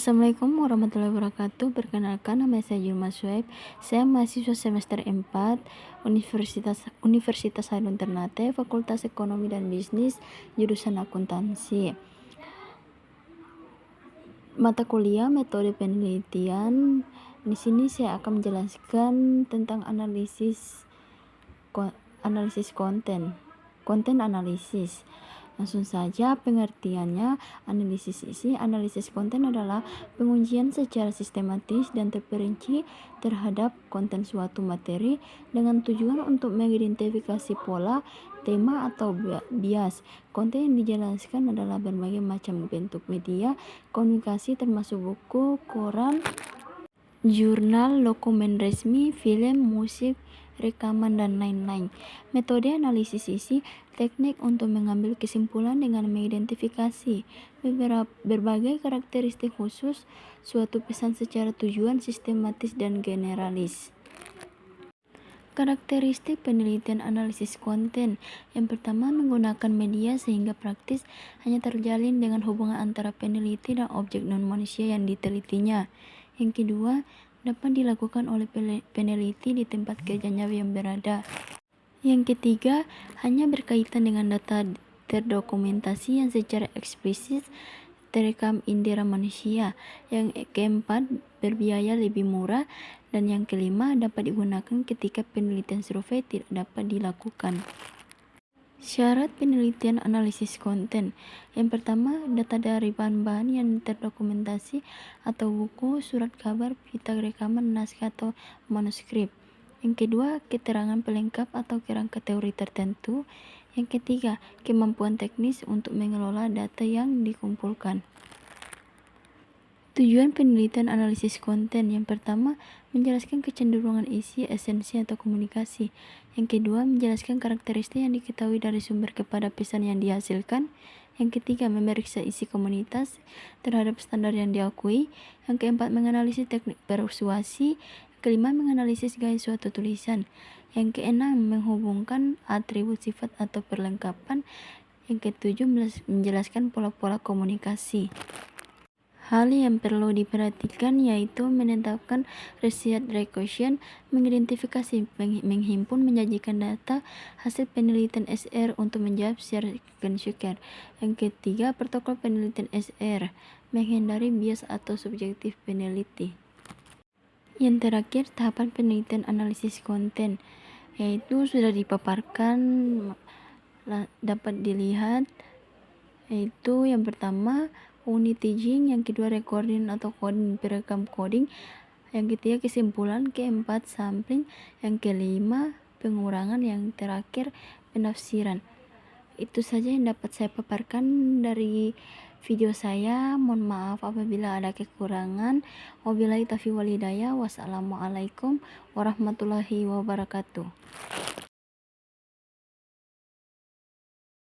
Assalamualaikum warahmatullahi wabarakatuh. Perkenalkan, nama saya Julma Suhaib. Saya mahasiswa semester 4 Universitas Hairun Ternate, Fakultas Ekonomi dan Bisnis, jurusan akuntansi. Mata kuliah metode penelitian. Di sini saya akan menjelaskan tentang analisis konten analisis. Langsung saja pengertiannya. Analisis konten adalah pengujian secara sistematis dan terperinci terhadap konten suatu materi dengan tujuan untuk mengidentifikasi pola, tema, atau bias. Konten yang dijelaskan adalah berbagai macam bentuk media komunikasi termasuk buku, koran, jurnal, dokumen resmi, film, musik, rekaman, dan lain-lain. Metode analisis isi, teknik untuk mengambil kesimpulan dengan mengidentifikasi berbagai karakteristik khusus suatu pesan secara tujuan, sistematis, dan generalis. Karakteristik penelitian analisis konten. Yang pertama, menggunakan media sehingga praktis hanya terjalin dengan hubungan antara peneliti dan objek non-manusia yang ditelitinya. Yang kedua, dapat dilakukan oleh peneliti di tempat kerjanya yang berada. Yang ketiga, hanya berkaitan dengan data terdokumentasi yang secara eksplisit terekam indera manusia. Yang keempat, berbiaya lebih murah. Dan yang kelima, dapat digunakan ketika penelitian survei tidak dapat dilakukan. Syarat penelitian analisis konten. Yang pertama, data dari bahan-bahan yang terdokumentasi atau buku, surat kabar, berita, rekaman, naskah, atau manuskrip. Yang kedua, keterangan pelengkap atau kerangka teori tertentu. Yang ketiga, kemampuan teknis untuk mengelola data yang dikumpulkan. Tujuan penelitian analisis konten. Yang pertama, menjelaskan kecenderungan isi, esensi, atau komunikasi. Yang kedua, menjelaskan karakteristik yang diketahui dari sumber kepada pesan yang dihasilkan. Yang ketiga, memeriksa isi komunitas terhadap standar yang diakui. Yang keempat, menganalisis teknik persuasi. Yang kelima, menganalisis gaya suatu tulisan. Yang keenam, menghubungkan atribut sifat atau perlengkapan. Yang ketujuh, menjelaskan pola-pola komunikasi. Hal yang perlu diperhatikan yaitu menetapkan riset recursion, mengidentifikasi, menghimpun, menjanjikan data hasil penelitian SR untuk menjawab secara konsecutif. Yang ketiga, protokol penelitian SR, menghindari bias atau subjektif peneliti. Yang terakhir, tahapan penelitian analisis konten, yaitu sudah dipaparkan, dapat dilihat, yaitu yang pertama unit teaching, yang kedua recording atau coding, perekam coding, yang ketiga kesimpulan, keempat sampling, yang kelima pengurangan, yang terakhir penafsiran. Itu saja yang dapat saya paparkan dari video saya. Mohon maaf apabila ada kekurangan. Wabillahi taufiq wal hidayah. Wassalamualaikum warahmatullahi wabarakatuh.